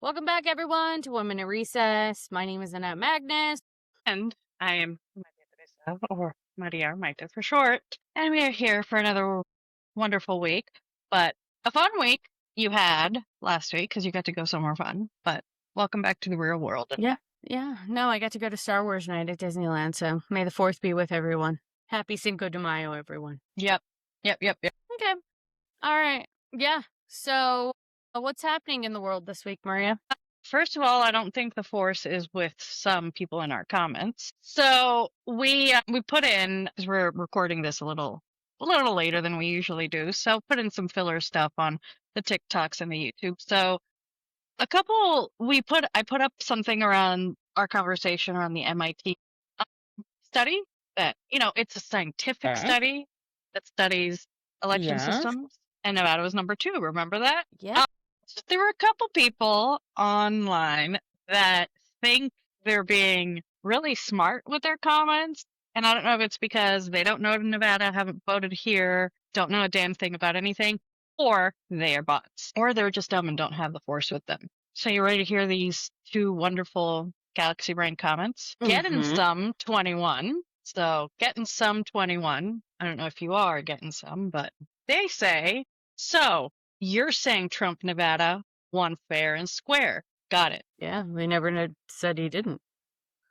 Welcome back, everyone, to 1 Minute Recess. My name is Annette Magnus. And I am Maria Teresa, or Maria Maite for short. And we are here for another wonderful week. But a fun week you had last week because you got to go somewhere fun. But welcome back to the real world. Yeah. No, I got to go to Star Wars night at Disneyland, so may the 4th be with everyone. Happy Cinco de Mayo, everyone. Yep. Okay. All right. Yeah. So what's happening in the world this week, Maria? First of all, I don't think the force is with some people in our comments. So we put in, because we're recording this a little later than we usually do, so put in some filler stuff on the TikToks and the YouTube. So I put up something around our conversation around the MIT study that, it's a scientific study that studies election systems, and Nevada was number 2. Remember that? Yeah. There were a couple people online that think they're being really smart with their comments. And I don't know if it's because they don't know Nevada, haven't voted here, don't know a damn thing about anything, or they are bots, or they're just dumb and don't have the force with them. So you ready to hear these 2 wonderful Galaxy Brain comments? Getting some 21. So getting some 21. I don't know if you are getting some, but they say, so you're saying Trump Nevada won fair and square. Got it. Yeah, they never said he didn't.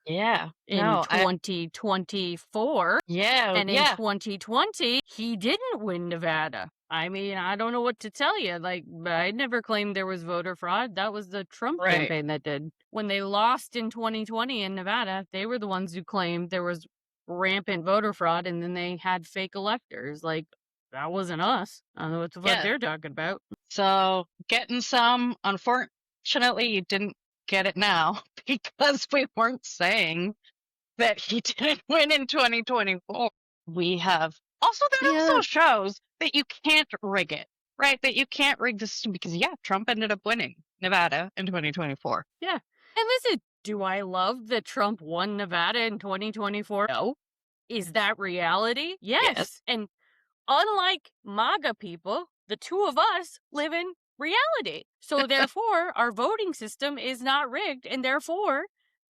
Yeah. In 2024. Yeah. And in 2020, he didn't win Nevada. I mean, I don't know what to tell you. Like, I never claimed there was voter fraud. That was the Trump campaign that did. When they lost in 2020 in Nevada, they were the ones who claimed there was rampant voter fraud, and then they had fake electors. Like, that wasn't us. I don't know what the fuck they're talking about. So getting some, unfortunately, you didn't get it now because we weren't saying that he didn't win in 2024. We have also, that also shows that you can't rig it, right? That you can't rig the system because, Trump ended up winning Nevada in 2024. Yeah. And listen, do I love that Trump won Nevada in 2024? No. Is that reality? Yes. And unlike MAGA people, the 2 of us live in reality. So therefore, our voting system is not rigged, and therefore,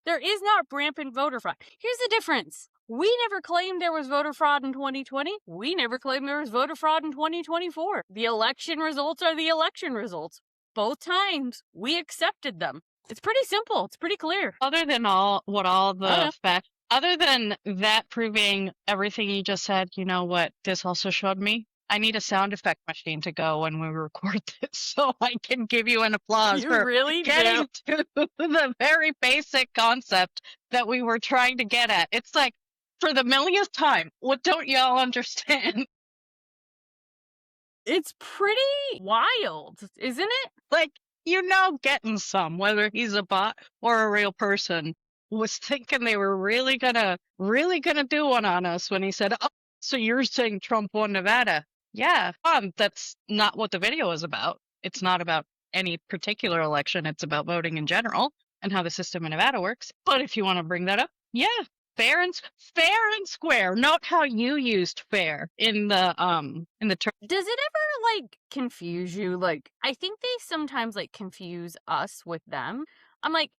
there is not rampant voter fraud. Here's the difference. We never claimed there was voter fraud in 2020. We never claimed there was voter fraud in 2024. The election results are the election results. Both times, we accepted them. It's pretty simple. It's pretty clear. Other than the facts, other than that proving everything you just said, you know what this also showed me? I need a sound effect machine to go when we record this so I can give you an applause for really getting to the very basic concept that we were trying to get at. It's like, for the millionth time, what don't y'all understand? It's pretty wild, isn't it? Like, getting some, whether he's a bot or a real person, was thinking they were really gonna do one on us when he said, oh, so you're saying Trump won Nevada? Yeah, that's not what the video is about. It's not about any particular election. It's about voting in general and how the system in Nevada works. But if you want to bring that up, fair and square. Note how you used fair in the term. Does it ever confuse you? Like, I think they sometimes confuse us with them. I'm like,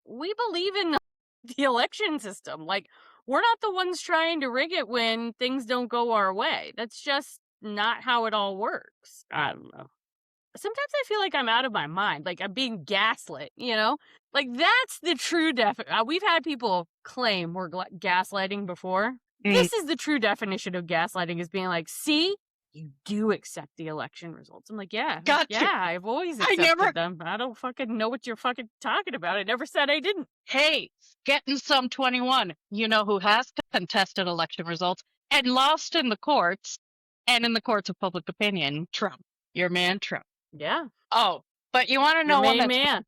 we believe in the election system. Like, we're not the ones trying to rig it when things don't go our way. That's just not how it all works. I don't know. Sometimes I feel like I'm out of my mind. Like, I'm being gaslit, Like, that's the true we've had people claim we're gaslighting before. This is the true definition of gaslighting, is being like, see, you do accept the election results. I'm like, I've always accepted them. I don't fucking know what you're fucking talking about. I never said I didn't. Hey, getting some 21. You know who has contested election results and lost in the courts and in the courts of public opinion? Trump. Your man, Trump. Yeah. Oh, but you want to know one man.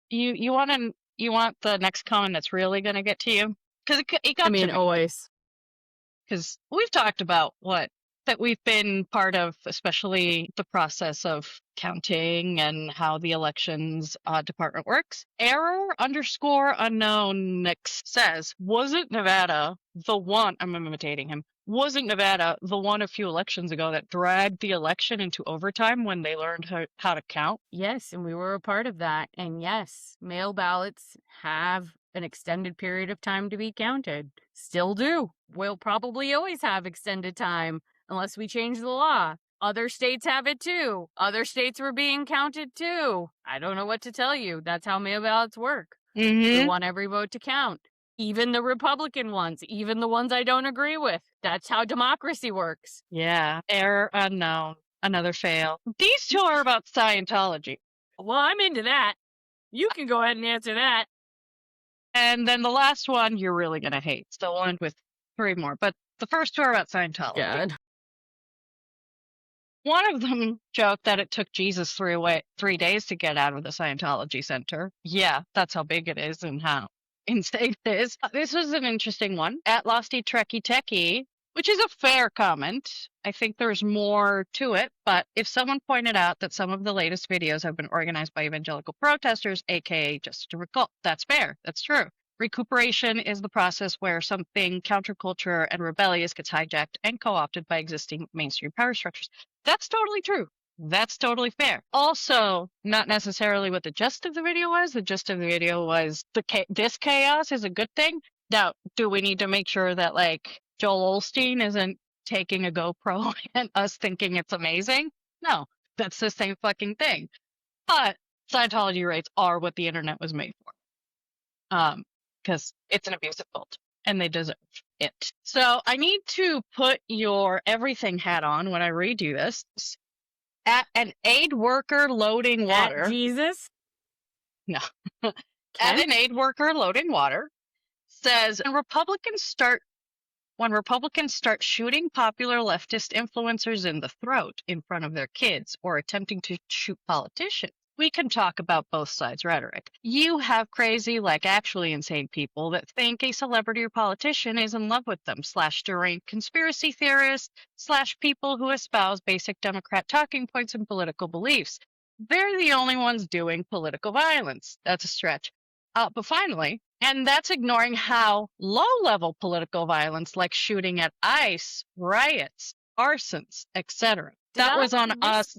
You want the next comment that's really going to get to you? Because it got to me. Always. Because we've talked about what that we've been part of, especially the process of counting and how the elections department works. Error underscore unknown Nix says, wasn't Nevada the one, I'm imitating him, wasn't Nevada the one a few elections ago that dragged the election into overtime when they learned how to count? Yes, and we were a part of that. And yes, mail ballots have an extended period of time to be counted. Still do. We'll probably always have extended time unless we change the law. Other states have it too. Other states were being counted too. I don't know what to tell you. That's how mail ballots work. We want every vote to count. Even the Republican ones, even the ones I don't agree with. That's how democracy works. Yeah. Error unknown. Another fail. These two are about Scientology. Well, I'm into that. You can go ahead and answer that. And then the last one you're really going to hate. So we'll end with 3 more. But the first 2 are about Scientology. God. One of them joked that it took Jesus 3 days to get out of the Scientology center. Yeah, that's how big it is and how insane it is. This was an interesting one. At Losty Trekkie Techie, which is a fair comment. I think there's more to it, but if someone pointed out that some of the latest videos have been organized by evangelical protesters, aka just to recall, that's fair. That's true. Recuperation is the process where something counterculture and rebellious gets hijacked and co-opted by existing mainstream power structures. That's totally true. That's totally fair. Also, not necessarily what the gist of the video was. The gist of the video was this chaos is a good thing. Now, do we need to make sure that like Joel Osteen isn't taking a GoPro and us thinking it's amazing? No, that's the same fucking thing. But Scientology rates are what the internet was made for. Because it's an abusive cult and they deserve it. So I need to put your everything hat on when I redo this. At an aid worker loading water. At Jesus? No. At an aid worker loading water says when Republicans start shooting popular leftist influencers in the throat in front of their kids or attempting to shoot politicians, we can talk about both sides' rhetoric. You have crazy, like actually insane people that think a celebrity or politician is in love with them, / deranged conspiracy theorists, / people who espouse basic Democrat talking points and political beliefs. They're the only ones doing political violence. That's a stretch. But finally, and that's ignoring how low-level political violence like shooting at ICE, riots, arsons, etc. That was on us.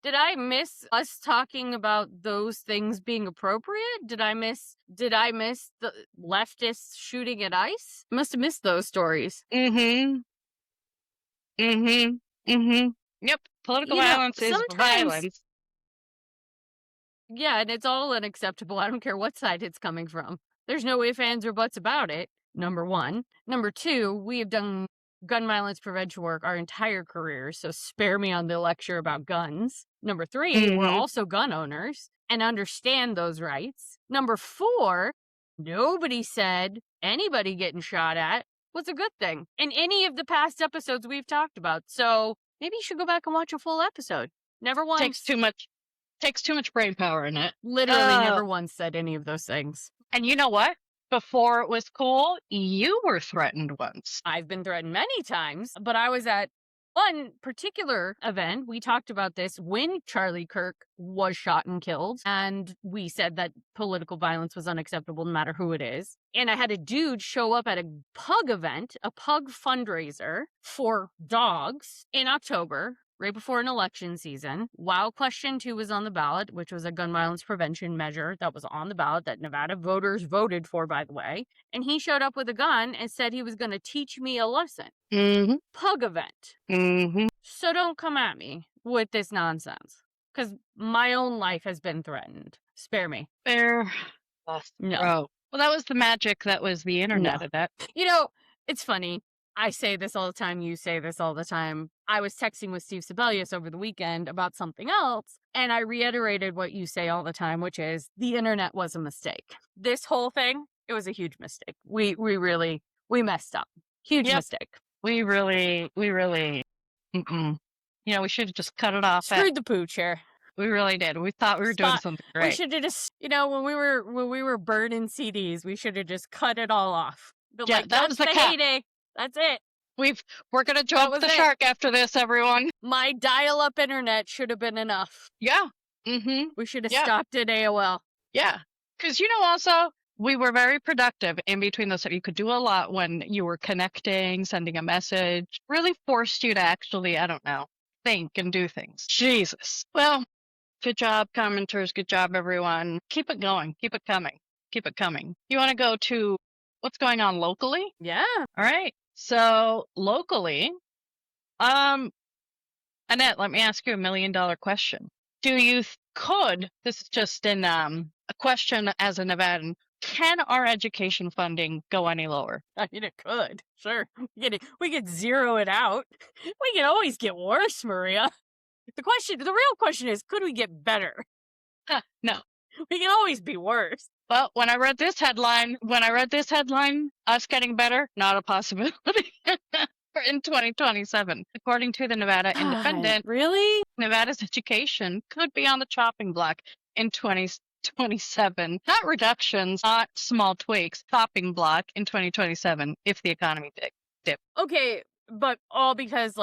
Did I miss us talking about those things being appropriate? Did I miss the leftists shooting at ICE? Must have missed those stories. Yep. Political violence is violence. Yeah, and it's all unacceptable. I don't care what side it's coming from. There's no ifs, ands, or buts about it, number one. Number two, we have done gun violence prevention work our entire careers, so spare me on the lecture about guns. Number three, we're also gun owners and understand those rights. Number four, nobody said anybody getting shot at was a good thing in any of the past episodes we've talked about. So maybe you should go back and watch a full episode. Never once. Takes too much brain power in it. Literally never once said any of those things. And you know what? Before it was cool, you were threatened once. I've been threatened many times, but I was at one particular event. We talked about this when Charlie Kirk was shot and killed, and we said that political violence was unacceptable no matter who it is. And I had a dude show up at a pug event, a pug fundraiser for dogs in October, right before an election season, while question 2 was on the ballot, which was a gun violence prevention measure that was on the ballot that Nevada voters voted for, by the way. And he showed up with a gun and said he was going to teach me a lesson. Pug event. So don't come at me with this nonsense, because my own life has been threatened. Spare me. Fair. No. Well, that was the magic that was the internet of that. You know, it's funny. I say this all the time. You say this all the time. I was texting with Steve Sebelius over the weekend about something else, and I reiterated what you say all the time, which is the internet was a mistake. This whole thing, it was a huge mistake. We messed up. Huge mistake. We really, you know, we should have just cut it off. Screwed the pooch here. We really did. We thought we were doing something great. We should have just, you know, when we were burning CDs, we should have just cut it all off. But yeah, like, that was the heyday. That's it. We're gonna That jump was the it. shark after this, everyone. My dial-up internet should have been enough. Yeah. Mm-hmm. We should have Yeah. stopped at AOL. Yeah. Because, also, we were very productive in between those. You could do a lot when you were connecting, sending a message, really forced you to actually, I don't know, think and do things. Jesus. Well, good job, commenters. Good job, everyone. Keep it going. Keep it coming. Keep it coming. You want to go to what's going on locally? Yeah. All right. So locally, Annette, let me ask you $1 million question. Do you this is just in a question as a Nevadan, can our education funding go any lower? I mean, it could. Sure. We could zero it out. We can always get worse, Maria. The real question is, could we get better? No. We can always be worse. Well, when I read this headline, us getting better, not a possibility. In 2027, according to the Nevada Independent, Really? Nevada's education could be on the chopping block in 2027. Not reductions, not small tweaks, chopping block in 2027 if the economy dip. Okay, but all because,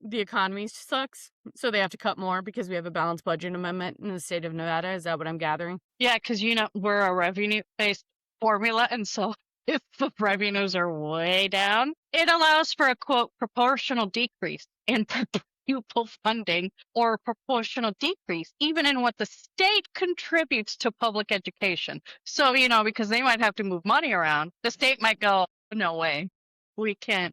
the economy sucks, so they have to cut more because we have a balanced budget amendment in the state of Nevada. Is that what I'm gathering? Yeah, because, we're a revenue-based formula, and so if the revenues are way down, it allows for a, quote, proportional decrease in pupil funding or proportional decrease even in what the state contributes to public education. So, because they might have to move money around, the state might go, no way, we can't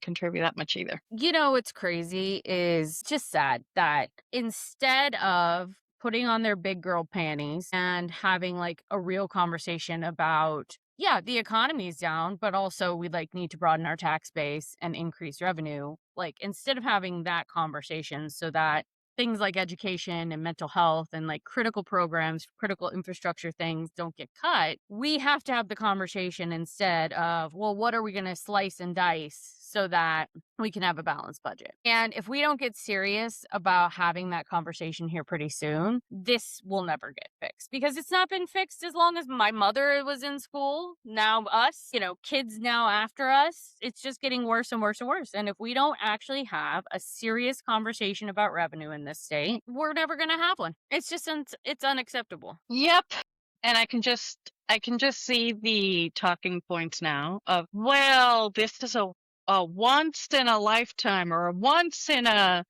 contribute that much either. What's crazy is just sad that instead of putting on their big girl panties and having a real conversation about, yeah, the economy's down, but also we need to broaden our tax base and increase revenue. Instead of having that conversation so that things like education and mental health and critical programs, critical infrastructure things don't get cut, we have to have the conversation instead of, well, what are we going to slice and dice so that we can have a balanced budget? And if we don't get serious about having that conversation here pretty soon, this will never get fixed because it's not been fixed as long as my mother was in school. Now us, kids now after us, it's just getting worse and worse and worse. And if we don't actually have a serious conversation about revenue in this state, we're never going to have one. It's just, it's unacceptable. Yep. And I can just see the talking points now of, well, this is a once in a lifetime or a once in a,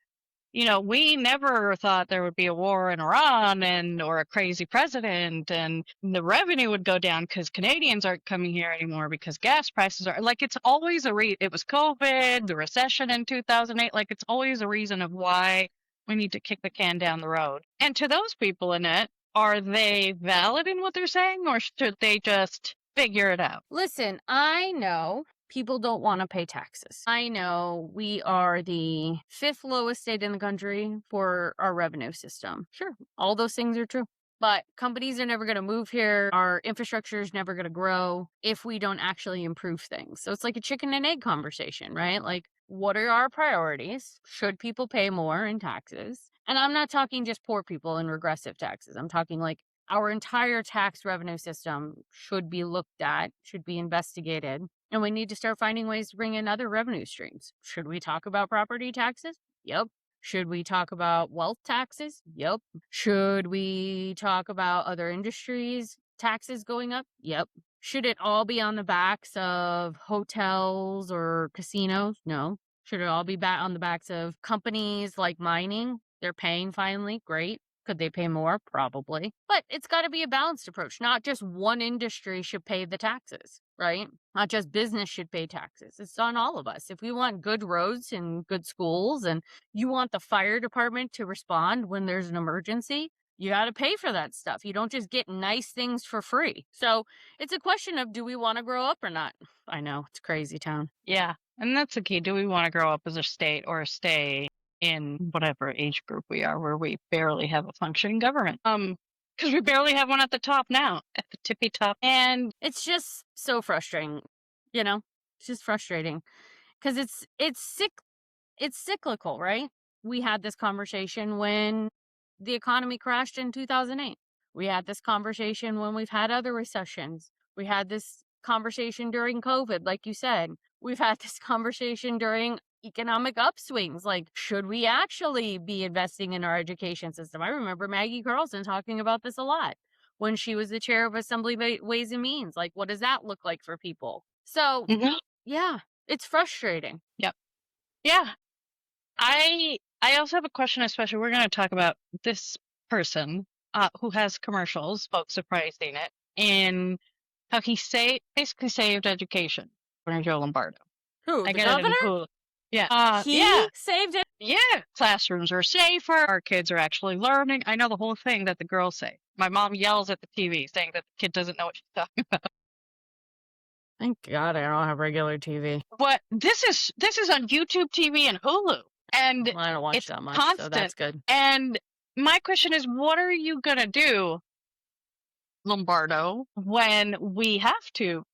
we never thought there would be a war in Iran or a crazy president and the revenue would go down because Canadians aren't coming here anymore because gas prices are it's always it was COVID, the recession in 2008. It's always a reason of why we need to kick the can down the road. And to those people, Annette, are they valid in what they're saying or should they just figure it out? Listen, I know people don't want to pay taxes. I know we are the 5th lowest state in the country for our revenue system. Sure, all those things are true. But companies are never going to move here. Our infrastructure is never going to grow if we don't actually improve things. So it's like a chicken and egg conversation, right? What are our priorities? Should people pay more in taxes? And I'm not talking just poor people in regressive taxes. I'm talking our entire tax revenue system should be looked at, should be investigated. And we need to start finding ways to bring in other revenue streams. Should we talk about property taxes? Yep. Should we talk about wealth taxes? Yep. Should we talk about other industries' taxes going up? Yep. Should it all be on the backs of hotels or casinos? No. Should it all be on the backs of companies like mining? They're paying finally. Great. Could they pay more? Probably. But it's got to be a balanced approach. Not just one industry should pay the taxes, right? Not just business should pay taxes. It's on all of us. If we want good roads and good schools and you want the fire department to respond when there's an emergency, you got to pay for that stuff. You don't just get nice things for free. So it's a question of, do we want to grow up or not? I know, it's crazy town. Yeah. And that's the key. Do we want to grow up as a state or stay in whatever age group we are, where we barely have a functioning government? Because we barely have one at the top now, at the tippy top. And it's just so frustrating, It's just frustrating because it's cyclical, right? We had this conversation when the economy crashed in 2008. We had this conversation when we've had other recessions. We had this conversation during COVID, like you said. We've had this conversation during economic upswings. Like, should we actually be investing in our education system? I remember Maggie Carlson talking about this a lot when she was the chair of Assembly Ways and Means. Like, what does that look like for people? So, Mhm. yeah, it's frustrating. Yep. Yeah. I also have a question, especially we're going to talk about this person who has commercials. Folks have probably seen it, and how he basically saved education. Governor Joe Lombardo. Who, I the get it in governor? Hulu. Yeah. He saved it. Yeah. Classrooms are safer. Our kids are actually learning. I know the whole thing that the girls say. My mom yells at the TV saying that the kid doesn't know what she's talking about. Thank God I don't have regular TV. But this is on YouTube TV and Hulu. And Well, I don't watch it's that much, constant. so that's good. And my question is, what are you going to do, Lombardo, when we have to,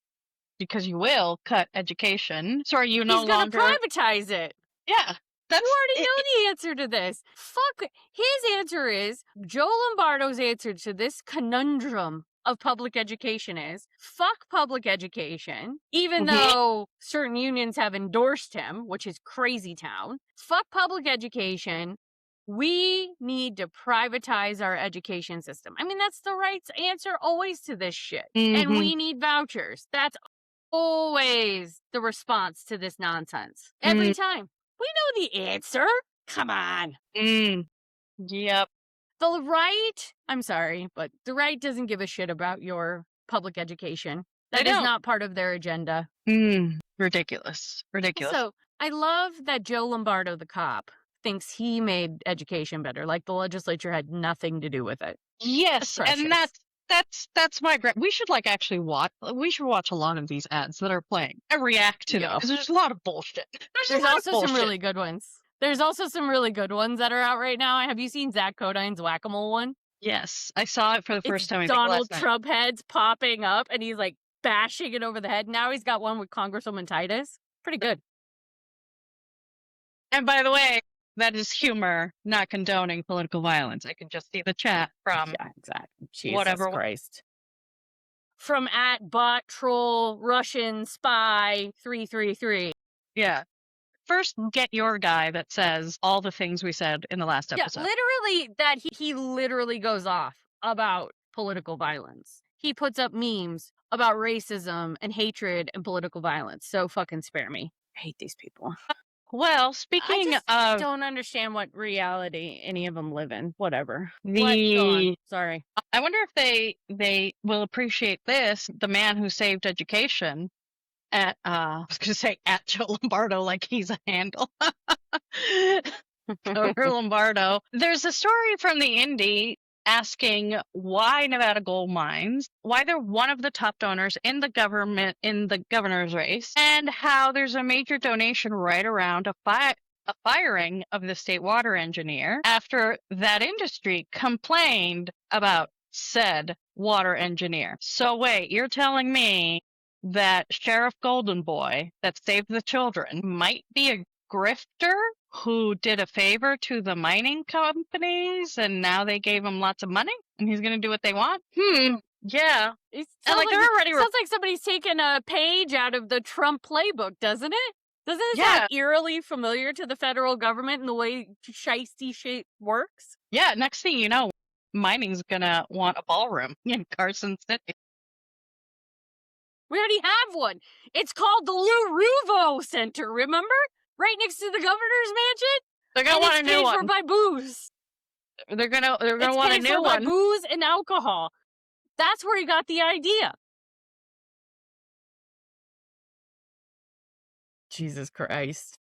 because you will, cut education? So are you no He's gonna longer... privatize it. Yeah. You already know the answer to this. Fuck. His answer is, Joe Lombardo's answer to this conundrum of public education is, fuck public education, even though certain unions have endorsed him, which is crazy town. Fuck public education. We need to privatize our education system. I mean, that's the right answer always to this shit. And we need vouchers. That's always the response to this nonsense. Every time. We know the answer. Come on. Yep. The right, I'm sorry, but the right doesn't give a shit about your public education. That is not part of their agenda. Ridiculous. So I love that Joe Lombardo, the cop, thinks he made education better. Like the legislature had nothing to do with it. Yes, and that's my we should actually watch. We should watch a lot of these ads that are playing and react to them, because there's a lot of bullshit. There's also some really good ones. There's also some really good ones that are out right now. Have you seen Zach Codine's Whack-A-Mole one? Yes, I saw it for the first time. Donald Trump heads popping up, and he's like bashing it over the head. Now he's got one with Congresswoman Titus. Pretty good. And by the way, that is humor, not condoning political violence. I can just see the chat from exactly. Jesus whatever Christ. From @bot_troll_Russian_spy 333. Yeah. First, get your guy that says all the things we said in the last episode. Yeah, literally, that he literally goes off about political violence. He puts up memes about racism and hatred and political violence. So fucking spare me. I hate these people. Well, speaking of... I don't understand what reality any of them live in. Whatever. Go on. Sorry. I wonder if they will appreciate this. The man who saved education at, I was going to say at Joe Lombardo, like he's a handle. Over Lombardo. There's a story from the Indy asking why Nevada Gold Mines, why they're one of the top donors in the government, in the governor's race, and how there's a major donation right around a firing of the state water engineer after that industry complained about said water engineer. So wait, you're telling me that Sheriff Golden Boy that saved the children might be a grifter who did a favor to the mining companies, and now they gave him lots of money, and he's going to do what they want? Yeah. It sounds like somebody's taken a page out of the Trump playbook, doesn't it? Doesn't it sound eerily familiar to the federal government and the way shiesty shit works? Yeah, next thing you know, mining's going to want a ballroom in Carson City. We already have one. It's called the Lou Ruvo Center, remember? Right next to the governor's mansion? They're going to want a new one. It's paid for by booze. They're going to want a new one. By booze and alcohol. That's where he got the idea. Jesus Christ.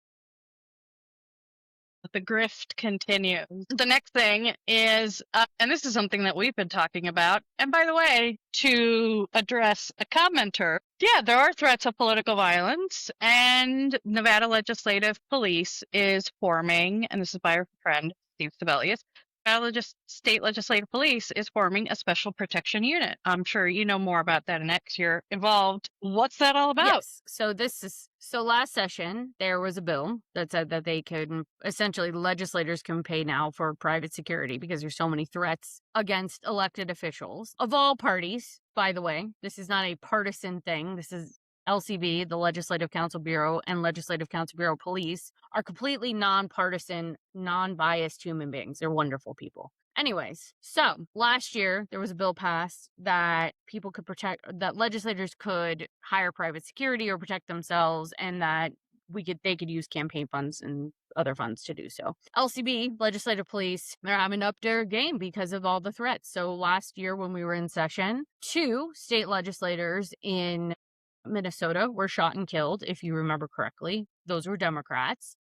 The grift continues. The next thing is, and this is something that we've been talking about, and by the way, to address a commenter, yeah, there are threats of political violence, and Nevada Legislative Police is forming, and this is by our friend, Steve Sebelius, Nevada State Legislative Police is forming a special protection unit. I'm sure you know more about that, Annette, you're involved. What's that all about? Yes. So last session, there was a bill that said that they could, essentially, legislators can pay now for private security because there's so many threats against elected officials of all parties. By the way, this is not a partisan thing. This is LCB, the Legislative Council Bureau, and Legislative Council Bureau Police are completely nonpartisan, non-biased human beings. They're wonderful people. Anyways, so last year there was a bill passed that that legislators could hire private security or protect themselves, and that they could use campaign funds and other funds to do so. LCB, Legislative Police, they're having to up their game because of all the threats. So last year when we were in session, 2 state legislators in Minnesota were shot and killed, if you remember correctly. Those were Democrats.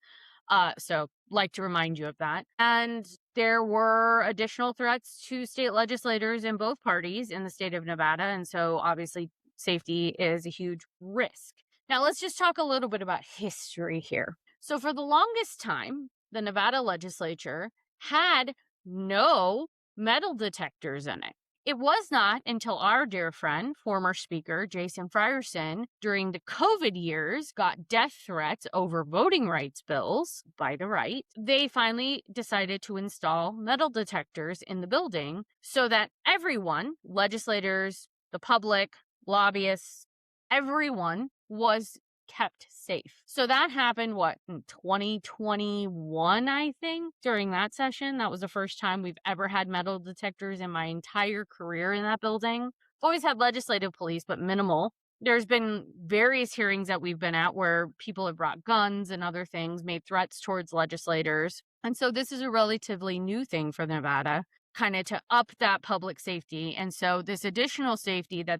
So like to remind you of that. And there were additional threats to state legislators in both parties in the state of Nevada. And so obviously safety is a huge risk. Now let's just talk a little bit about history here. So for the longest time, the Nevada legislature had no metal detectors in it. It was not until our dear friend, former Speaker Jason Frierson, during the COVID years, got death threats over voting rights bills by the right, they finally decided to install metal detectors in the building so that everyone, legislators, the public, lobbyists, everyone was kept safe. So that happened, in 2021, I think, during that session. That was the first time we've ever had metal detectors in my entire career in that building. I've always had legislative police, but minimal. There's been various hearings that we've been at where people have brought guns and other things, made threats towards legislators. And so this is a relatively new thing for Nevada, kind of to up that public safety. And so this additional safety that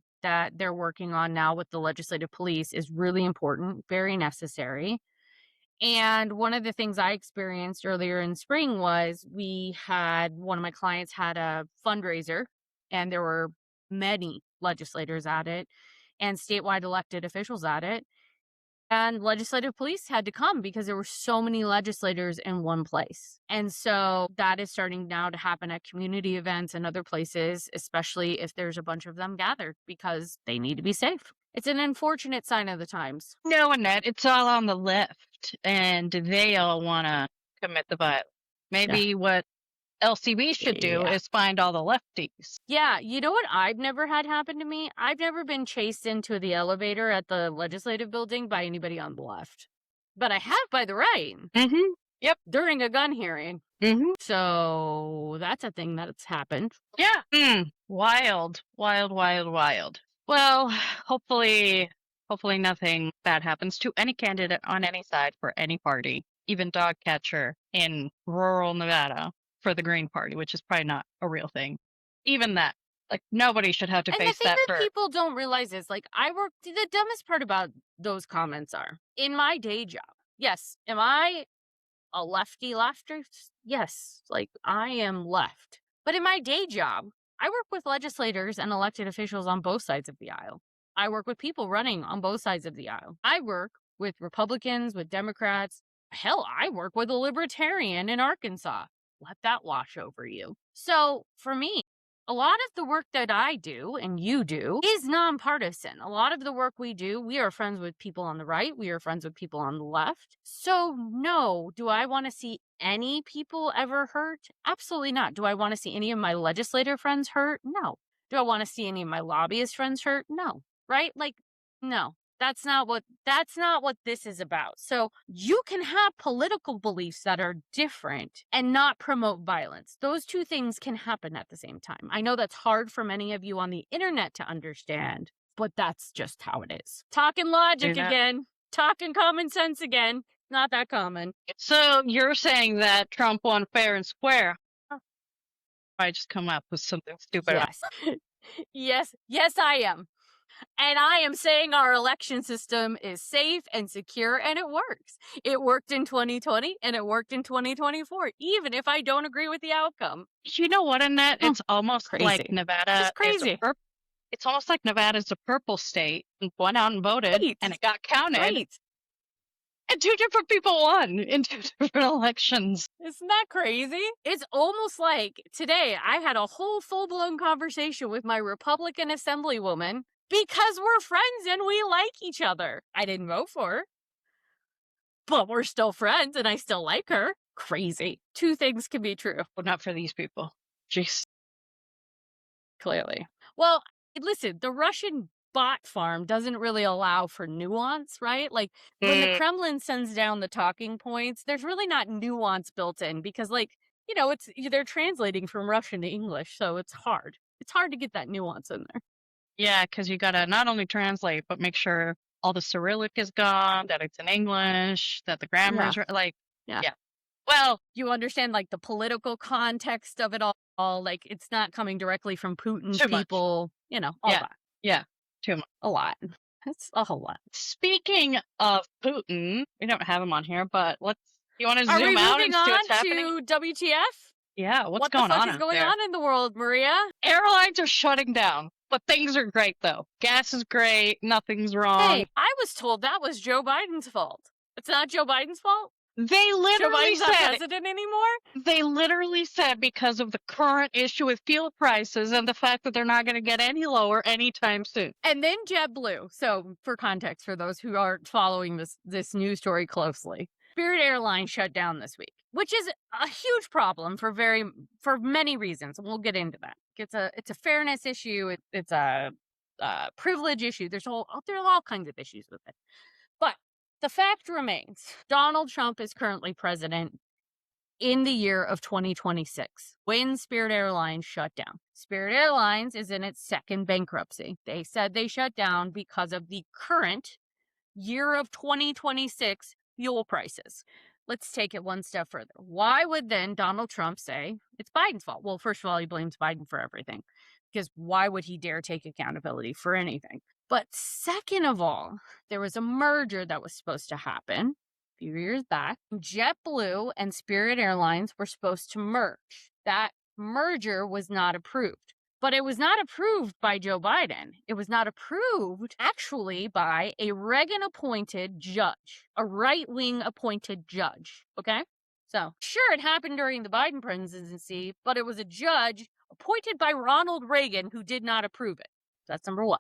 they're working on now with the legislative police is really important, very necessary. And one of the things I experienced earlier in spring was one of my clients had a fundraiser, and there were many legislators at it and statewide elected officials at it. And legislative police had to come because there were so many legislators in one place. And so that is starting now to happen at community events and other places, especially if there's a bunch of them gathered, because they need to be safe. It's an unfortunate sign of the times. No, Annette, it's all on the left, and they all want to commit the violence. Maybe what LCB should do is find all the lefties. Yeah, you know what I've never had happen to me? I've never been chased into the elevator at the legislative building by anybody on the left. But I have by the right. Mm-hmm. Yep. During a gun hearing. Mm-hmm. So that's a thing that's happened. Yeah. Wild. Well, hopefully nothing bad happens to any candidate on any side for any party, even dog catcher in rural Nevada for the Green Party, which is probably not a real thing. Even that, like, nobody should have to face that. And the thing that people don't realize is, like, the dumbest part about those comments are, in my day job, yes, am I a lefty leftist? Yes, like, I am left. But in my day job, I work with legislators and elected officials on both sides of the aisle. I work with people running on both sides of the aisle. I work with Republicans, with Democrats. Hell, I work with a libertarian in Arkansas. Let that wash over you. So for me, a lot of the work that I do and you do is nonpartisan. A lot of the work we do, we are friends with people on the right. We are friends with people on the left. So no, do I want to see any people ever hurt? Absolutely not. Do I want to see any of my legislator friends hurt? No. Do I want to see any of my lobbyist friends hurt? No. Right? Like, no. That's not what this is about. So you can have political beliefs that are different and not promote violence. Those two things can happen at the same time. I know that's hard for many of you on the internet to understand, but that's just how it is. Talking logic again. Talking common sense again. Not that common. So you're saying that Trump won fair and square? I just come up with something stupid. Yes. Yes, I am. And I am saying our election system is safe and secure, and it works. It worked in 2020, and it worked in 2024, even if I don't agree with the outcome. You know what, Annette? It's almost crazy. Like Nevada. It's crazy. It's almost like Nevada's a purple state and went out and voted, and it got counted. Right. And 2 different people won in 2 different elections. Isn't that crazy? It's almost like today I had a whole full-blown conversation with my Republican Assemblywoman because we're friends and we like each other. I didn't vote for her, but we're still friends and I still like her. Crazy. 2 things can be true. Well, not for these people. Jeez. Clearly. Well, listen, the Russian bot farm doesn't really allow for nuance, right? Like when the Mm, Kremlin sends down the talking points, there's really not nuance built in because, like, it's they're translating from Russian to English, so it's hard. It's hard to get that nuance in there. yeah, because you gotta not only translate, but make sure all the Cyrillic is gone, that it's in English, that the grammar Yeah, is like, yeah. yeah. Well, You understand like the political context of it all. Like it's not coming directly from Putin's too much. people. All Yeah, that. yeah, too much. A lot. That's a whole lot. Speaking of Putin, we don't have him on here, but you want to Are we zoom out and moving see on what's happening? to WTF? Yeah, what's What the going fuck on is out going there? on in the world, Maria? Airlines are shutting down, but things are great though. Gas is great, nothing's wrong. Hey, I was told that was Joe Biden's fault. It's not Joe Biden's fault? They Joe literally Biden's not said president anymore? because of the current issue with fuel prices and the fact that they're not going to get any lower anytime soon. And then JetBlue. So, for context, for those who aren't following this news story closely, Spirit Airlines shut down this week, which is a huge problem for many reasons, and we'll get into that. It's a fairness issue. It's a privilege issue. There are all kinds of issues with it, but the fact remains: Donald Trump is currently president in the year of 2026 when Spirit Airlines shut down. Spirit Airlines is in its second bankruptcy. They said they shut down because of the current year of 2026 fuel prices. Let's take it one step further. Why would then Donald Trump say it's Biden's fault? Well, first of all, he blames Biden for everything because why would he dare take accountability for anything? But second of all, there was a merger that was supposed to happen a few years back. JetBlue and Spirit Airlines were supposed to merge. That merger was not approved. But it was not approved by Joe Biden. It was not approved actually by a Reagan appointed judge, a right wing appointed judge. Okay. So, sure, it happened during the Biden presidency, but it was a judge appointed by Ronald Reagan who did not approve it. That's number one.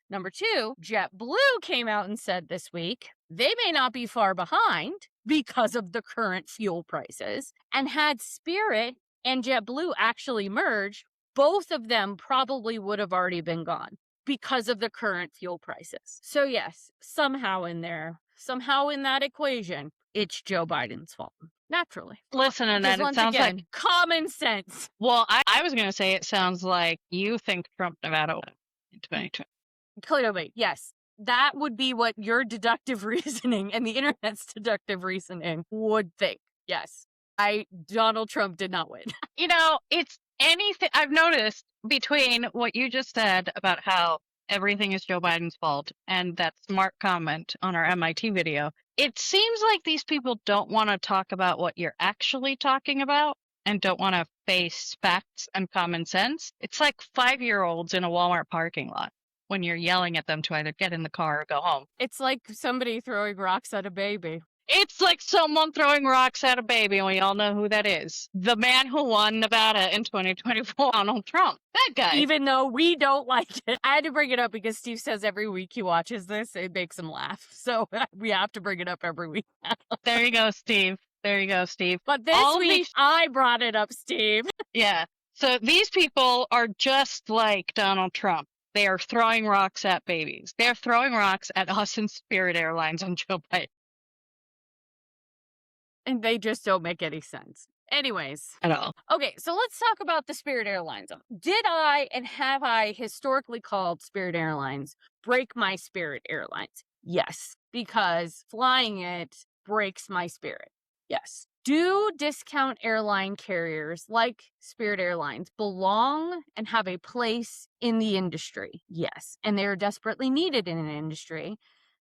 Number two, JetBlue came out and said this week they may not be far behind because of the current fuel prices. And had Spirit and JetBlue actually merged, both of them probably would have already been gone because of the current fuel prices. So yes, somehow in that equation, it's Joe Biden's fault. Naturally. Listen, and Because then it once sounds again, like, common sense. well, I was going to say it sounds like you think Trump Nevada won in 2020. Clearly, yes. That would be what your deductive reasoning and the internet's deductive reasoning would think. Yes. Donald Trump did not win. It's anything I've noticed between what you just said about how everything is Joe Biden's fault and that smart comment on our MIT video. It seems like these people don't want to talk about what you're actually talking about and don't want to face facts and common sense. It's like 5-year-olds in a Walmart parking lot when you're yelling at them to either get in the car or go home. It's like somebody throwing rocks at a baby. It's like someone throwing rocks at a baby, and we all know who that is. The man who won Nevada in 2024, Donald Trump. That guy. Even though we don't like it. I had to bring it up because Steve says every week he watches this, it makes him laugh. So we have to bring it up every week. There you go, Steve. There you go, Steve. But this week, I brought it up, Steve. Yeah. So these people are just like Donald Trump. They are throwing rocks at babies. They're throwing rocks at us in Spirit Airlines and Joe Biden. And they just don't make any sense. Anyways. At all. Okay, so let's talk about the Spirit Airlines. Did I and have I historically called Spirit Airlines break my Spirit Airlines? Yes, because flying it breaks my spirit. Yes. Do discount airline carriers like Spirit Airlines belong and have a place in the industry? Yes. And they are desperately needed in an industry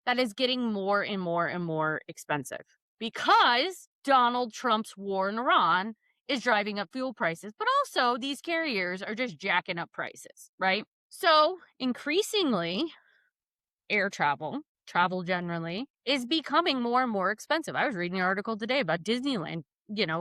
that is getting more and more and more expensive because Donald Trump's war in Iran is driving up fuel prices, but also these carriers are just jacking up prices, right? So increasingly, air travel generally, is becoming more and more expensive. I was reading an article today about Disneyland,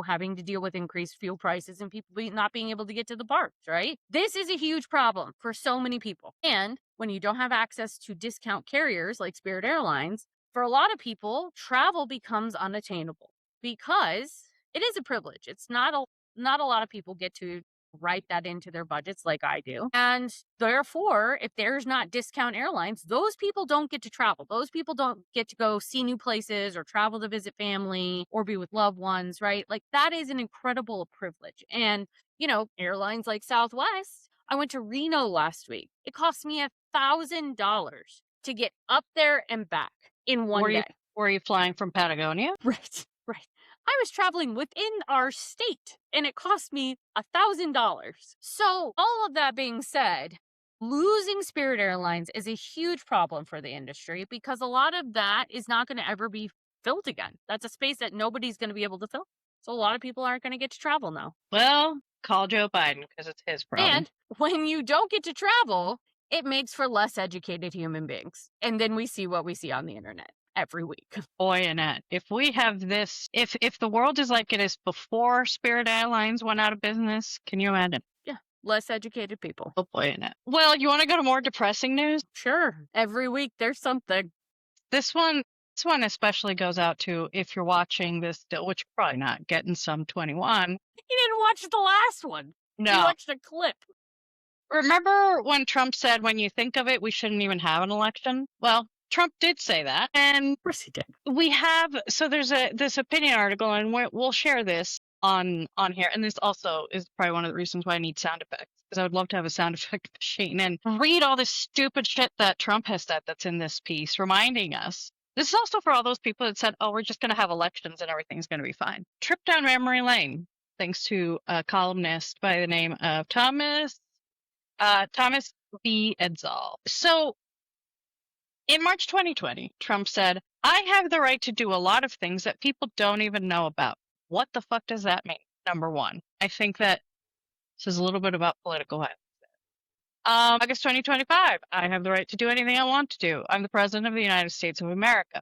having to deal with increased fuel prices and people not being able to get to the parks, right? This is a huge problem for so many people. And when you don't have access to discount carriers like Spirit Airlines, for a lot of people, travel becomes unattainable because it is a privilege. It's not a lot of people get to write that into their budgets like I do. And therefore, if there's not discount airlines, those people don't get to travel. Those people don't get to go see new places or travel to visit family or be with loved ones, right? Like that is an incredible privilege. And, airlines like Southwest, I went to Reno last week. It cost me $1,000 to get up there and back in one day. Were you flying from Patagonia? Right, right. I was traveling within our state and it cost me $1,000. So, all of that being said, losing Spirit Airlines is a huge problem for the industry because a lot of that is not going to ever be filled again. That's a space that nobody's going to be able to fill. So, a lot of people aren't going to get to travel now. Well, call Joe Biden because it's his problem. And when you don't get to travel, it makes for less educated human beings. And then we see what we see on the internet every week. Boy, Annette, if we have this, if the world is like it is before Spirit Airlines went out of business, can you imagine? Yeah, less educated people. Oh boy, Annette. Well, you want to go to more depressing news? Sure. Every week there's something. This one especially goes out to if you're watching this still, which you're probably not, getting some 21. You didn't watch the last one. No. You watched a clip. Remember when Trump said, when you think of it, we shouldn't even have an election? Well, Trump did say that. And Of course he did. we have, so there's this opinion article, and we'll share this on here. And this also is probably one of the reasons why I need sound effects, because I would love to have a sound effect machine and read all this stupid shit that Trump has said that's in this piece, reminding us. This is also for all those people that said, oh, we're just going to have elections and everything's going to be fine. Trip down memory lane, thanks to a columnist by the name of Thomas B. Edzal. So in March 2020, Trump said, I have the right to do a lot of things that people don't even know about. What the fuck does that mean? Number one, I think that this is a little bit about political violence. August 2025, I have the right to do anything I want to do. I'm the president of the United States of America.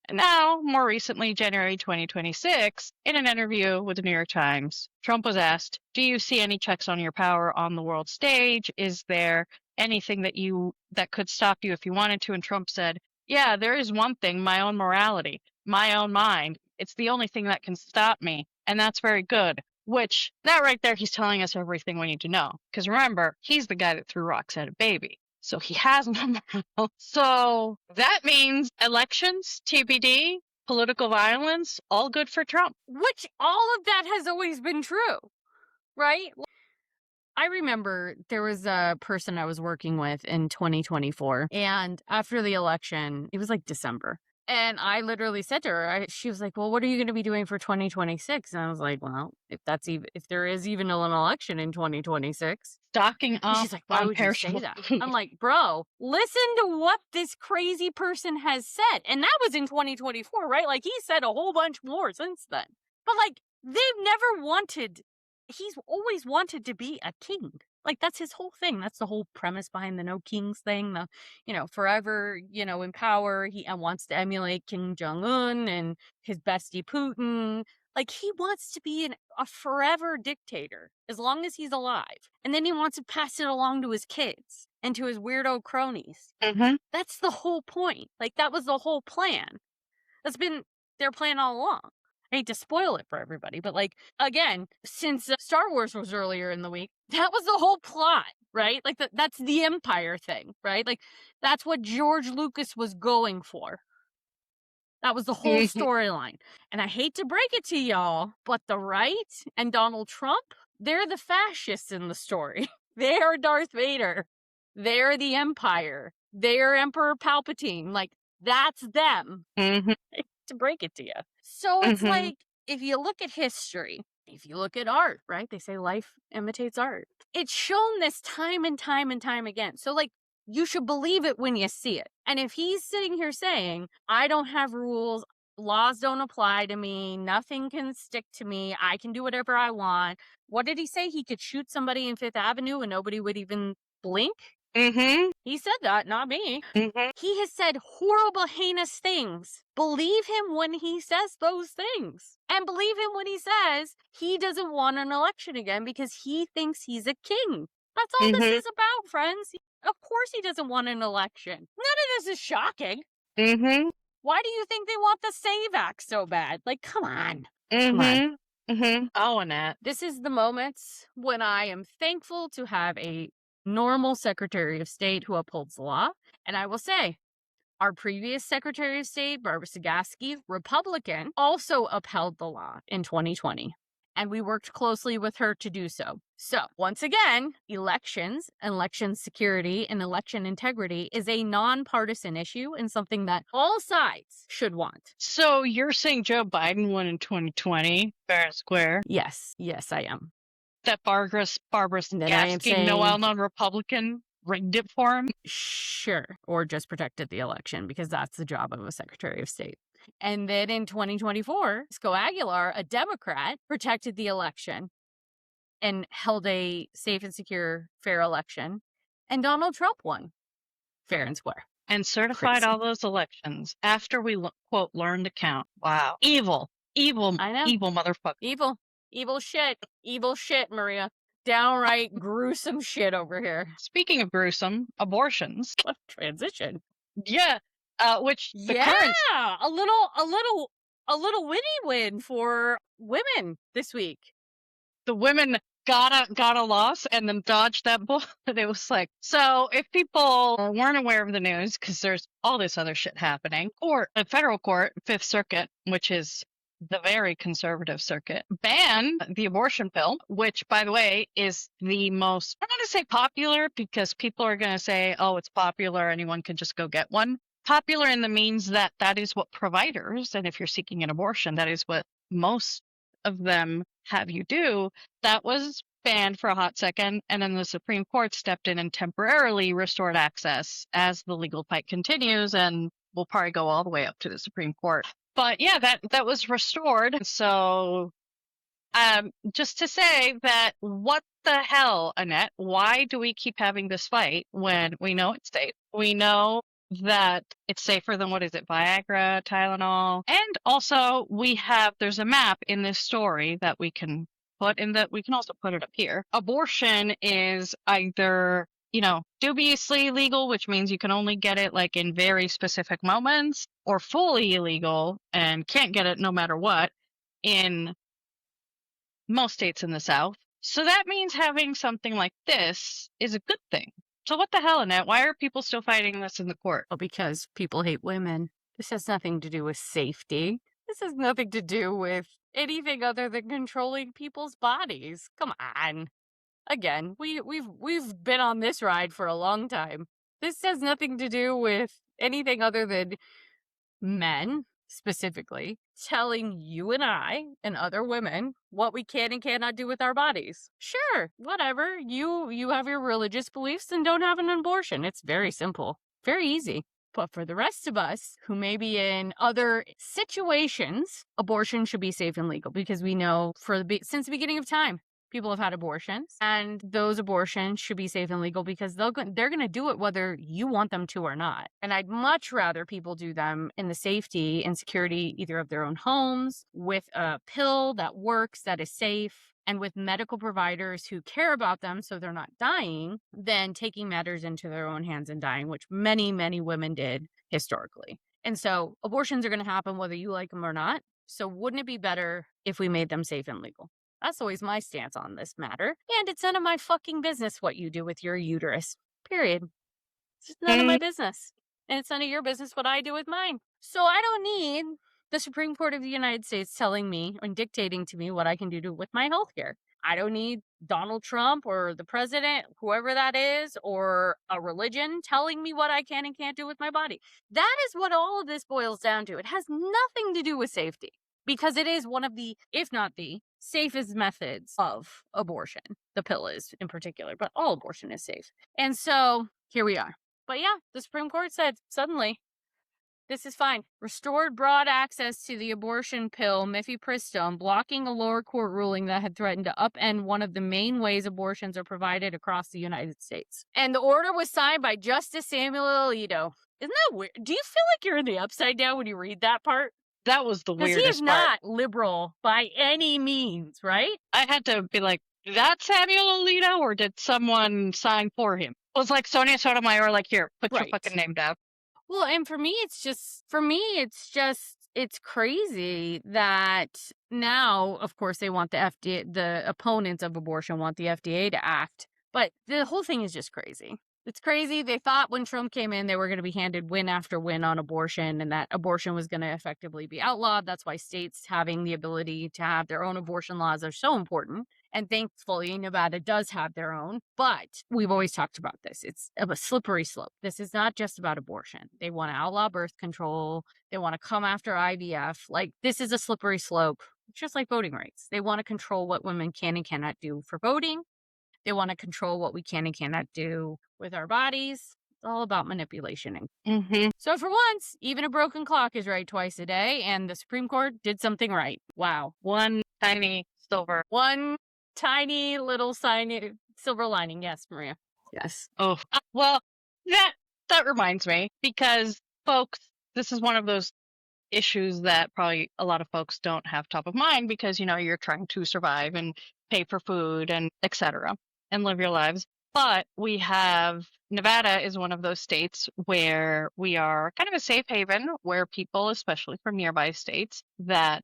And now, more recently, January 2026, in an interview with the New York Times, Trump was asked, do you see any checks on your power on the world stage? Is there anything that could stop you if you wanted to? And Trump said, yeah, there is one thing, my own morality, my own mind. It's the only thing that can stop me. And that's very good. Which, that right there, he's telling us everything we need to know. Because remember, he's the guy that threw rocks at a baby. So he has no morale. So that means elections, TBD, political violence, all good for Trump. Which all of that has always been true, right? I remember there was a person I was working with in 2024, and after the election, it was like December. And I literally said to her, she was like, well, what are you going to be doing for 2026? And I was like, well, if there is even an election in 2026. Stocking up. She's like, why would you say that? I'm like, bro, listen to what this crazy person has said. And that was in 2024, right? Like, he said a whole bunch more since then. But like, he's always wanted to be a king. Like, that's his whole thing. That's the whole premise behind the no kings thing. Forever, in power. He wants to emulate Kim Jong-un and his bestie Putin. Like, he wants to be a forever dictator as long as he's alive. And then he wants to pass it along to his kids and to his weirdo cronies. Mm-hmm. That's the whole point. Like, that was the whole plan. That's been their plan all along. I hate to spoil it for everybody, but like, again, since Star Wars was earlier in the week, that was the whole plot, right? Like, that's the Empire thing, right? Like, that's what George Lucas was going for. That was the whole storyline. And I hate to break it to y'all, but the right and Donald Trump, they're the fascists in the story. They are Darth Vader. They're the Empire. They're Emperor Palpatine. Like, that's them. Mm-hmm. To break it to you. So it's like, if you look at history, if you look at art, right? They say life imitates art. It's shown this time and time and time again. So like, you should believe it when you see it. And if he's sitting here saying, I don't have rules, laws don't apply to me, nothing can stick to me, I can do whatever I want. What did he say? He could shoot somebody in Fifth Avenue and nobody would even blink? Mm-hmm. He said that, not me. Mm-hmm. He has said horrible, heinous things. Believe him when he says those things. And believe him when he says he doesn't want an election again because he thinks he's a king. That's all this is about, friends. Of course he doesn't want an election. None of this is shocking. Mm-hmm. Why do you think they want the SAVE Act so bad? Like, come on. Mm-hmm. Come on. Oh, Annette. This is the moments when I am thankful to have a normal Secretary of State who upholds the law. And I will say, our previous Secretary of State, Barbara Sagaski, Republican, also upheld the law in 2020. And we worked closely with her to do so. So, once again, elections, election security, and election integrity is a nonpartisan issue and something that all sides should want. So you're saying Joe Biden won in 2020, fair and square? Yes, I am. That Barbara And then I am Sagaski, saying, no well-known Republican, rigged it for him? sure, or just protected the election, because that's the job of a Secretary of State. And then in 2024, Sco Aguilar, a Democrat, protected the election and held a safe and secure, fair election. And Donald Trump won fair and square. And certified Crazy. all those elections after we, quote, learned to count. Wow. Evil. Evil. I know. Evil motherfucker. Evil shit, Maria. Downright gruesome shit over here. Speaking of gruesome, abortions. What a transition. Yeah. Which the Yeah, current a little winnie win for women this week. the women got a loss and then dodged that bullet. It was like, so if people weren't aware of the news, because there's all this other shit happening, or a federal court, Fifth Circuit, which is the very conservative circuit, banned the abortion pill, which, by the way, is the most, I'm not going to say popular, because people are going to say, oh, it's popular, anyone can just go get one. Popular in the means that that is what providers, and if you're seeking an abortion, that is what most of them have you do. That was banned for a hot second, and then the Supreme Court stepped in and temporarily restored access as the legal fight continues, and will probably go all the way up to the Supreme Court. But yeah, that was restored. So just to say that, what the hell, Annette? Why do we keep having this fight when we know it's safe? We know that it's safer than, what is it, Viagra, Tylenol? And also there's a map in this story that we can put in, that we can also put it up here. Abortion is either, dubiously illegal, which means you can only get it like in very specific moments, or fully illegal and can't get it no matter what in most states in the South. So that means having something like this is a good thing. So what the hell, Annette? Why are people still fighting this in the court? Well, because people hate women. This has nothing to do with safety. This has nothing to do with anything other than controlling people's bodies. Come on. Again, we've been on this ride for a long time. This has nothing to do with anything other than men, specifically, telling you and I and other women what we can and cannot do with our bodies. Sure, whatever. You have your religious beliefs and don't have an abortion. It's very simple, very easy. But for the rest of us who may be in other situations, abortion should be safe and legal, because we know since the beginning of time, people have had abortions, and those abortions should be safe and legal, because they're going to do it whether you want them to or not. And I'd much rather people do them in the safety and security either of their own homes, with a pill that works, that is safe, and with medical providers who care about them so they're not dying, than taking matters into their own hands and dying, which many, many women did historically. And so abortions are going to happen whether you like them or not. So wouldn't it be better if we made them safe and legal? That's always my stance on this matter. And it's none of my fucking business what you do with your uterus. Period. It's just none of my business. And it's none of your business what I do with mine. So I don't need the Supreme Court of the United States telling me and dictating to me what I can do with my health care. I don't need Donald Trump or the president, whoever that is, or a religion telling me what I can and can't do with my body. That is what all of this boils down to. It has nothing to do with safety, because it is one of the, if not the, safest methods of abortion. The pill is in particular, but all abortion is safe. And so here we are. But yeah, the Supreme Court said suddenly, this is fine. Restored broad access to the abortion pill, mifepristone, blocking a lower court ruling that had threatened to upend one of the main ways abortions are provided across the United States. And the order was signed by Justice Samuel Alito. Isn't that weird? Do you feel like you're in the upside down when you read that part? That was the weirdest part. Because he is not liberal by any means, right? I had to be like, that's Samuel Alito, or did someone sign for him? It was like Sonia Sotomayor, like, here, put your fucking name down. Well, and for me, it's just it's crazy that now, of course, they want the FDA, the opponents of abortion want the FDA to act, but the whole thing is just crazy. It's crazy. They thought when Trump came in, they were going to be handed win after win on abortion and that abortion was going to effectively be outlawed. That's why states having the ability to have their own abortion laws are so important. And thankfully, Nevada does have their own. But we've always talked about this. It's a slippery slope. This is not just about abortion. They want to outlaw birth control. They want to come after IVF. Like, this is a slippery slope, just like voting rights. They want to control what women can and cannot do for voting. They want to control what we can and cannot do with our bodies. It's all about manipulation. So for once, even a broken clock is right twice a day, and the Supreme Court did something right. Wow. One tiny silver. One tiny little silver lining. Yes, Maria. Yes. Oh, well, that reminds me, because folks, this is one of those issues that probably a lot of folks don't have top of mind because, you're trying to survive and pay for food and etc. and live your lives. But we have Nevada is one of those states where we are kind of a safe haven where people, especially from nearby states that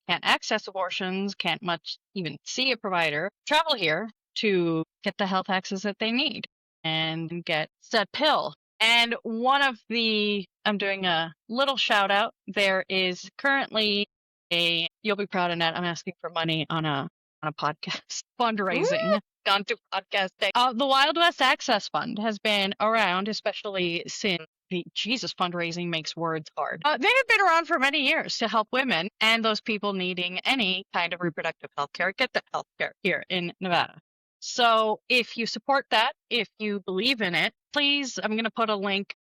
can't access abortions, can't much even see a provider, travel here to get the health access that they need and get said pill. And I'm doing a little shout out. There is currently you'll be proud of that. I'm asking for money on a podcast fundraising. Gone to podcast day. The Wild West Access Fund has been around, especially since the Jesus fundraising makes words hard. They have been around for many years to help women and those people needing any kind of reproductive health care get that health care here in Nevada. So if you support that, if you believe in it, please, I'm going to put a link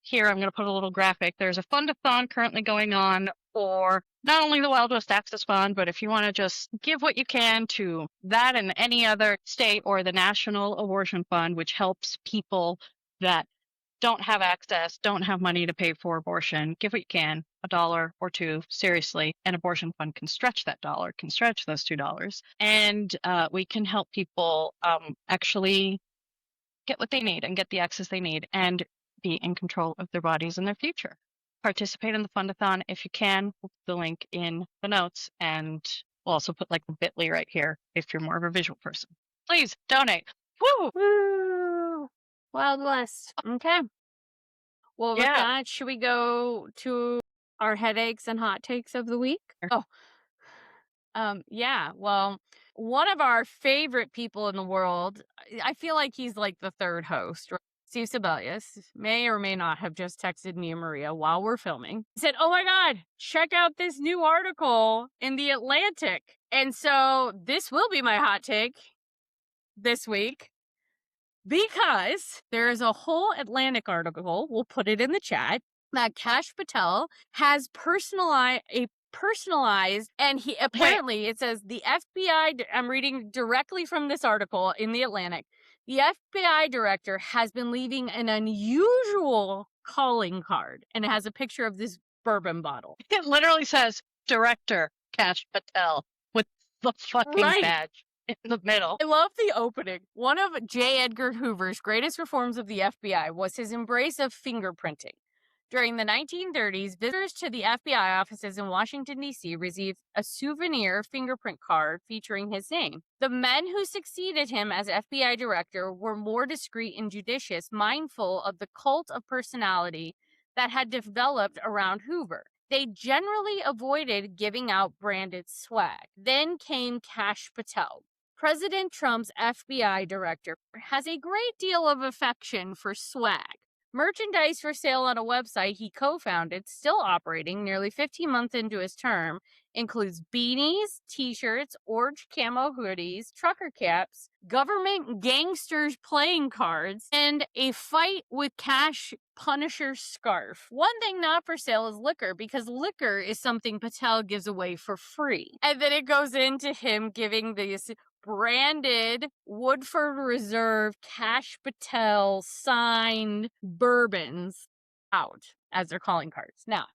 here. I'm going to put a little graphic. There's a fundathon currently going on for not only the Wild West Access Fund, but if you want to just give what you can to that and any other state or the National Abortion Fund, which helps people that don't have access, don't have money to pay for abortion, give what you can, $1 or $2, seriously. An abortion fund can stretch that dollar, can stretch those $2. And we can help people actually get what they need and get the access they need and be in control of their bodies and their future. Participate in the fundathon if you can. We'll put the link in the notes, and we'll also put like the bit.ly right here if you're more of a visual person. Please donate. Woo! Woo! Wild West. Okay. Well, with that, should we go to our headaches and hot takes of the week? Oh. Yeah. Well, one of our favorite people in the world, I feel like he's like the third host, right? Steve Sebelius may or may not have just texted me and Maria while we're filming. He said, "Oh my God, check out this new article in The Atlantic." And so this will be my hot take this week because there is a whole Atlantic article, we'll put it in the chat, that Kash Patel has personalized, and he apparently, it says the FBI, I'm reading directly from this article in The Atlantic, the FBI director has been leaving an unusual calling card, and it has a picture of this bourbon bottle. It literally says Director Kash Patel with the fucking badge in the middle. I love the opening. One of J. Edgar Hoover's greatest reforms of the FBI was his embrace of fingerprinting. During the 1930s, visitors to the FBI offices in Washington, D.C. received a souvenir fingerprint card featuring his name. The men who succeeded him as FBI director were more discreet and judicious, mindful of the cult of personality that had developed around Hoover. They generally avoided giving out branded swag. Then came Kash Patel. President Trump's FBI director has a great deal of affection for swag. Merchandise for sale on a website he co-founded, still operating nearly 15 months into his term, includes beanies, t-shirts, orange camo hoodies, trucker caps, government gangsters playing cards, and a fight with Cash Punisher scarf. One thing not for sale is liquor, because liquor is something Patel gives away for free. And then it goes into him giving these branded Woodford Reserve Kash Patel signed bourbons out as their calling cards. Now,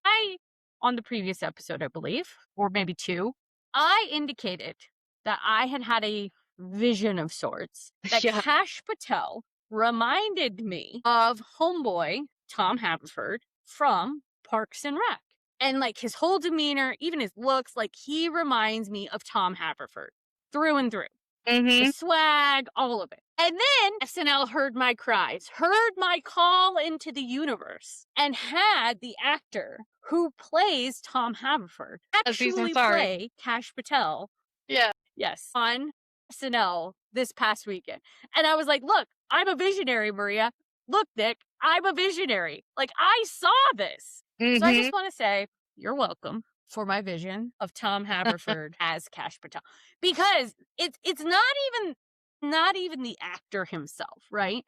on the previous episode, I believe, or maybe two, I indicated that I had a vision of sorts that Kash Patel reminded me of homeboy Tom Haverford from Parks and Rec. And like his whole demeanor, even his looks, like he reminds me of Tom Haverford through and through. The swag, all of it. And then SNL heard my cries, heard my call into the universe, and had the actor who plays Tom Haverford actually play Kash Patel. Yeah. Yes. On SNL this past weekend. And I was like, look, I'm a visionary, Maria. Look, Nick, I'm a visionary. Like, I saw this. So I just want to say, you're welcome for my vision of Tom Haverford as Kash Patel, because it's not even the actor himself, right?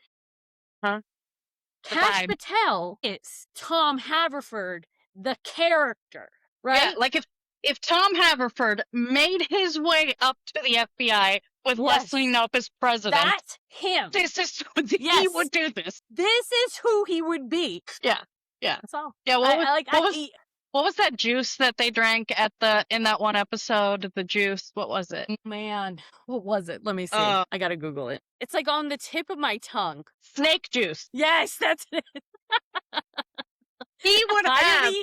Huh? Kash Patel is Tom Haverford, the character, right? Yeah, like if Tom Haverford made his way up to the FBI with Leslie Knope as president, that's him. This is he would do this. This is who he would be. Yeah. That's all. Yeah. What was that juice that they drank in that one episode? The juice. What was it? Man, what was it? Let me see. I gotta Google it. It's like on the tip of my tongue. Snake juice. Yes, that's it. He would have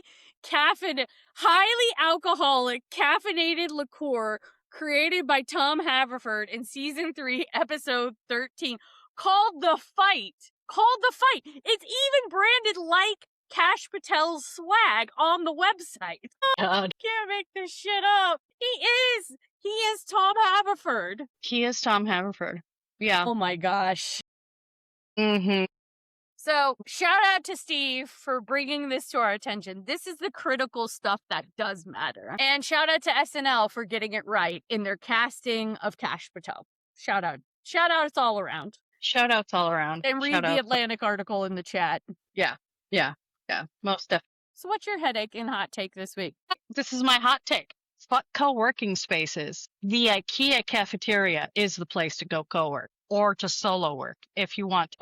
highly alcoholic caffeinated liqueur created by Tom Haverford in season 3, episode 13, called The Fight. It's even branded like Kash Patel's swag on the website. God. Can't make this shit up. He is Tom Haverford. He is Tom Haverford. Yeah. Oh my gosh. Mm-hmm. So shout out to Steve for bringing this to our attention. This is the critical stuff that does matter. And shout out to SNL for getting it right in their casting of Kash Patel. Shout out. Shout outs all around. Shout outs all around. And read the Atlantic article in the chat. Yeah. Most definitely. So what's your headache and hot take this week? This is my hot take. Fuck co-working spaces. The IKEA cafeteria is the place to go co-work or to solo work if you want to.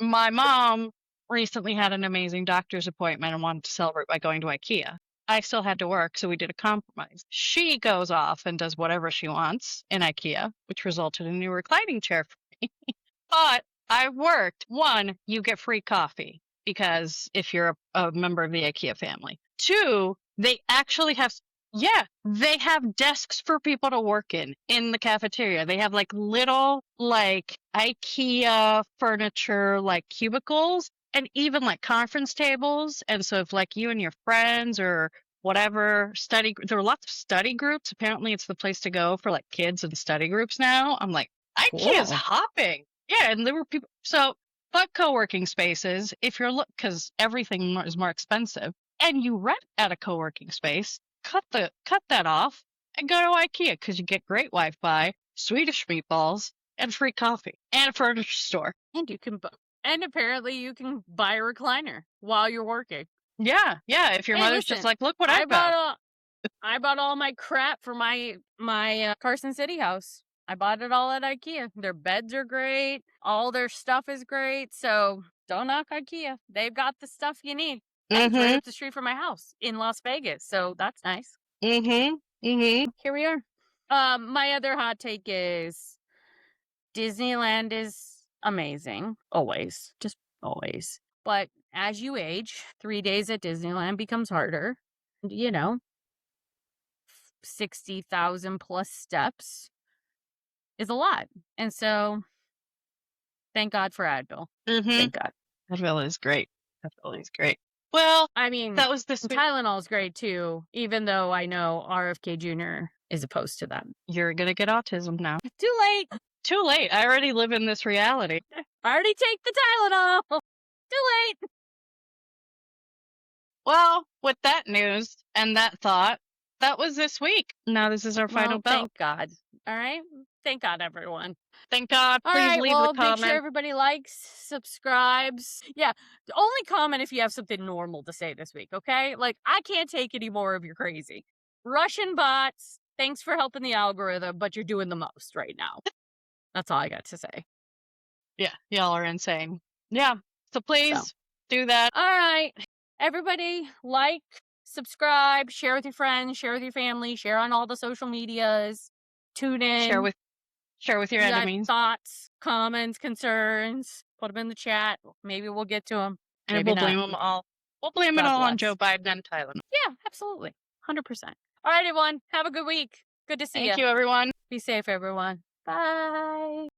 My mom recently had an amazing doctor's appointment and wanted to celebrate by going to IKEA. I still had to work, so we did a compromise. She goes off and does whatever she wants in IKEA, which resulted in a new reclining chair for me. But I worked. 1, you get free coffee because if you're a member of the IKEA family. 2, they actually have desks for people to work in the cafeteria. They have like little like IKEA furniture, like cubicles, and even like conference tables. And so if like you and your friends or whatever there are lots of study groups. Apparently it's the place to go for like kids and study groups now. I'm like, IKEA's hopping. Yeah. And there were people. So fuck co-working spaces. If you're because everything is more expensive and you rent at a co-working space, cut that off and go to IKEA because you get great Wi-Fi, Swedish meatballs, and free coffee, and a furniture store. And apparently you can buy a recliner while you're working. Yeah. If your mother's just like, look what I got. I bought all my crap for my Carson City house. I bought it all at IKEA. Their beds are great. All their stuff is great. So don't knock IKEA. They've got the stuff you need. And it's right up the street from my house in Las Vegas. So that's nice. Here we are. My other hot take is Disneyland is amazing. Always. Just always. But as you age, 3 days at Disneyland becomes harder. 60,000 plus steps is a lot. And so thank God for Advil. Thank God. Advil is great. Advil is great. Well, I mean, that was this week. Tylenol is great too, even though I know RFK Jr. is opposed to that. You're going to get autism now. Too late. Too late. I already live in this reality. I already take the Tylenol. Too late. Well, with that news and that thought, that was this week. Now this is our final bell. Thank God. All right. Thank God, everyone. Thank God. All Please right, leave a comment. Make sure everybody likes, subscribes. Yeah. Only comment if you have something normal to say this week, okay? Like, I can't take any more of your crazy. Russian bots, thanks for helping the algorithm, but you're doing the most right now. That's all I got to say. Yeah, y'all are insane. Yeah. So please do that. All right. Everybody, like, subscribe, share with your friends, share with your family, share on all the social medias. Tune in. Share with your enemies. Thoughts, comments, concerns. Put them in the chat. Maybe we'll get to them. And we'll blame them all. We'll blame it God all on bless. Joe Biden and Tylenol. Yeah, absolutely. 100%. All right, everyone. Have a good week. Good to see you. Thank you, everyone. Be safe, everyone. Bye.